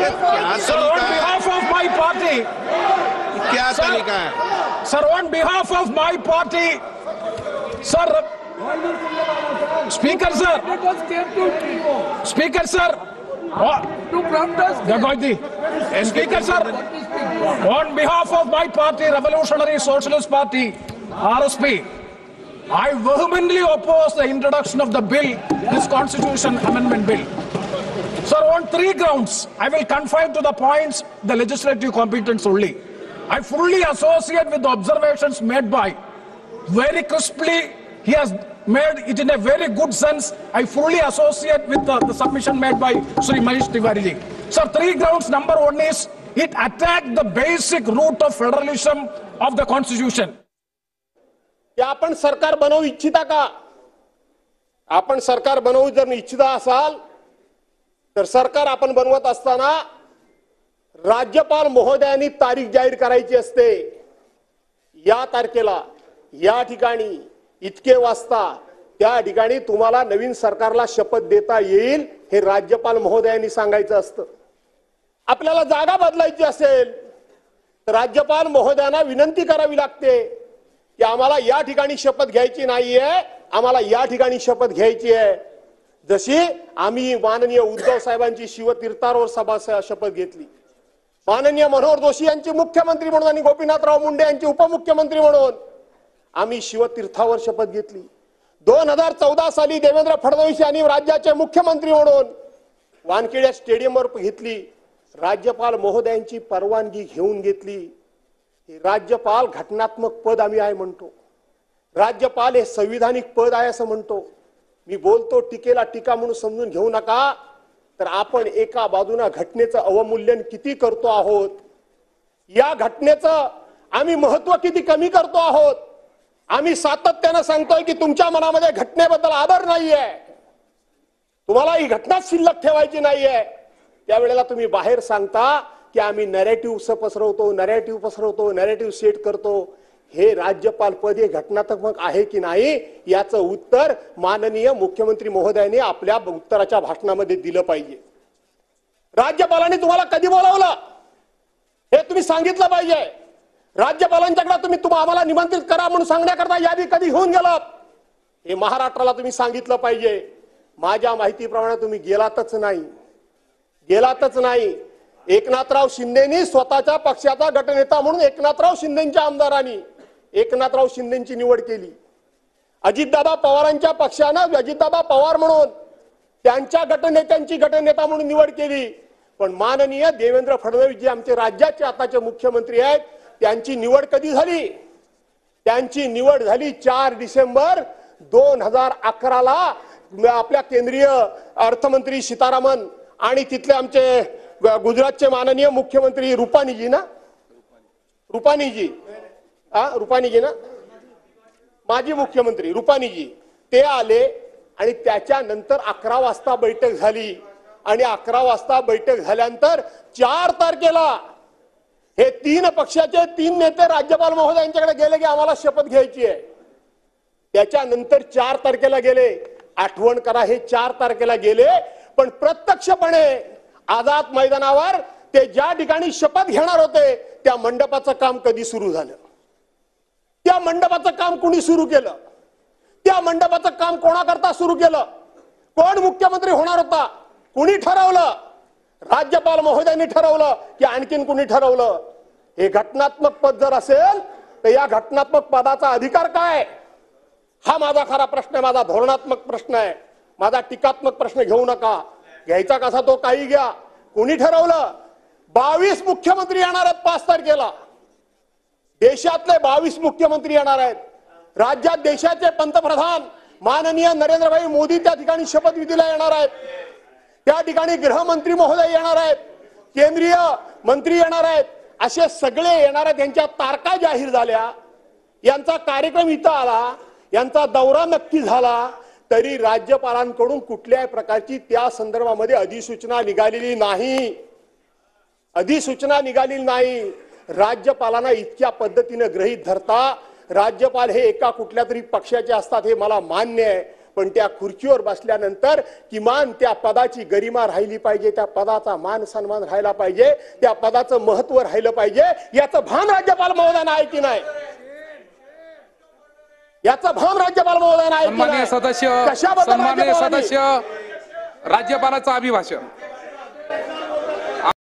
Sir, on behalf of my party, क्या तरीका है? sir, on behalf of my party, sir, Speaker sir, Speaker sir, Gagoiti, Speaker sir, on behalf of my party, Revolutionary Socialist Party, RSP, I vehemently oppose the introduction of the bill, this Constitution Amendment Bill. Sir, on 3 grounds, I will confine to the points, the legislative competence only. I fully associate with the observations made by, very crisply, he has made it in a very good sense. I fully associate with the submission made by Sri Manish Tiwari ji. Sir, 3 grounds. Number 1 is, it attacked the basic root of federalism of the Constitution. की आपण सरकार बनवू इच्छिता का? आपण सरकार बनवू जर इच्छिता असाल तर सरकार आपण बनवत असताना राज्यपाल महोदयांनी तारीख जाहीर करायची असते. या तारखेला या ठिकाणी इतके वाजता त्या ठिकाणी तुम्हाला नवीन सरकारला शपथ देता येईल हे राज्यपाल महोदयांनी सांगायचं असतं. आपल्याला जागा बदलायची असेल तर राज्यपाल महोदयांना विनंती करावी लागते की आम्हाला या ठिकाणी शपथ घ्यायची नाहीये, आम्हाला या ठिकाणी शपथ घ्यायची आहे. जशी आम्ही माननीय उद्धव साहेबांची शिवतीर्थावर सभा शपथ घेतली, माननीय मनोहर जोशी यांची मुख्यमंत्री म्हणून आणि गोपीनाथराव मुंडे यांची उपमुख्यमंत्री म्हणून आम्ही शिवतीर्थावर शपथ घेतली. 2014 साली देवेंद्र फडणवीस यांनी राज्याचे मुख्यमंत्री म्हणून वानखेडे स्टेडियमवर घेतली. राज्यपाल महोदयांची परवानगी घेऊन घेतली. राज्यपाल घटनात्मक पद आम्ही आहे म्हणतो, राज्यपाल हे संविधानिक पद आहे असं म्हणतो. मी बोलतो टीकेला टीका म्हणून समजून घेऊ नका, तर आपण एका बाजूने घटनेचं अवमूल्यन किती करतो आहोत, या घटनेचं आम्ही महत्व किती कमी करतो आहोत. आम्ही सातत्याने सांगतोय की तुमच्या मनामध्ये घटनेबद्दल आदर नाहीये, तुम्हाला ही घटना शिल्लक ठेवायची नाहीये. त्यावेळेला तुम्ही बाहेर सांगता की आम्ही नॅरेटिव्ह पसरवतो, नॅरेटिव्ह सेट करतो. हे राज्यपाल पद हे घटनात्मक आहे की नाही याचं उत्तर माननीय मुख्यमंत्री महोदयांनी आपल्या उत्तराच्या भाषणामध्ये दिलं पाहिजे. राज्यपालांनी तुम्हाला कधी बोलावलं हे तुम्ही सांगितलं पाहिजे. राज्यपालांच्याकडे तुम्ही आम्हाला निमंत्रित करा म्हणून सांगण्याकरता यादी कधी होऊन गेलात हे महाराष्ट्राला तुम्ही सांगितलं पाहिजे. माझ्या माहितीप्रमाणे तुम्ही गेलातच नाही. एकनाथराव शिंदेनी स्वतःच्या पक्षाचा गटनेता म्हणून एकनाथराव शिंदेच्या आमदारांनी एकनाथराव शिंदेची निवड केली. अजितदादा पवारांच्या पक्षानं अजितदादा पवार म्हणून त्यांच्या गटनेत्यांची गटनेता म्हणून निवड केली. पण माननीय देवेंद्र फडणवीस जी आमचे राज्याचे आताचे मुख्यमंत्री आहेत त्यांची निवड कधी झाली? त्यांची निवड झाली 4 डिसेंबर 2011ला. आपल्या केंद्रीय अर्थमंत्री सीतारामन आणि तिथले आमचे गुजरातचे माननीय मुख्यमंत्री रुपानीजी ना माजी मुख्यमंत्री रुपानीजी ते आले आणि त्याच्यानंतर 11 वाजता बैठक झाली. आणि 11 वाजता बैठक झाल्यानंतर 4 तारखेला हे 3 पक्षाचे 3 नेते राज्यपाल महोदयांच्याकडे गेले की आम्हाला शपथ घ्यायची आहे. त्याच्यानंतर 4 तारखेला गेले. आठवण करा, हे 4 तारखेला गेले. पण प्रत्यक्षपणे आझाद मैदानावर ते ज्या ठिकाणी शपथ घेणार होते त्या मंडपाचं काम कधी सुरू झालं? त्या मंडपाचं काम कोणी सुरू केलं? त्या मंडपाचं काम कोणाकरता सुरू केलं? कोण मुख्यमंत्री होणार होता? कुणी ठरवलं? राज्यपाल महोदयांनी ठरवलं की आणखीन कुणी ठरवलं? हे घटनात्मक पद जर असेल तर या घटनात्मक पदाचा अधिकार काय? हा माझा खरा प्रश्न आहे, माझा धोरणात्मक प्रश्न आहे, माझा टीकात्मक प्रश्न घेऊ नका. घ्यायचा कसा तो काही घ्या. कोणी ठरवलं? 22 मुख्यमंत्री येणार आहेत 5 तारखेला. देशातले 22 मुख्यमंत्री येणार आहेत. राज्यात देशाचे पंतप्रधान माननीय नरेंद्रभाई मोदी त्या ठिकाणी शपथविधीला येणार आहेत. त्या ठिकाणी गृहमंत्री महोदय येणार आहेत, केंद्रीय मंत्री येणार आहेत, असे सगळे येणार आहेत. यांच्या तारखा जाहीर झाल्या, यांचा कार्यक्रम इथं आला, यांचा दौरा नक्की झाला, तरी राज्यपालांकडून कुठल्याही प्रकारची त्या संदर्भामध्ये अधिसूचना निघालेली नाही. राज्यपालांना इतक्या पद्धतीने गृहीत धरता. राज्यपाल हे एका कुठल्या तरी पक्षाचे असतात हे मला मान्य आहे, पण त्या खुर्चीवर बसल्यानंतर किमान त्या पदाची गरिमा राहिली पाहिजे, त्या पदाचा मान सन्मान राहिला पाहिजे, त्या पदाचं महत्व राहिलं पाहिजे, याचं भान राज्यपाल महोदयांना आहे की नाही? याचं भान राज्यपाल महोदयांना आहे की सन्माननीय नाही? सदस्य, कशाबद्दल सन्माननीय राज्यपालांनी- सदस्य, राज्यपालाचं अभिभाषण.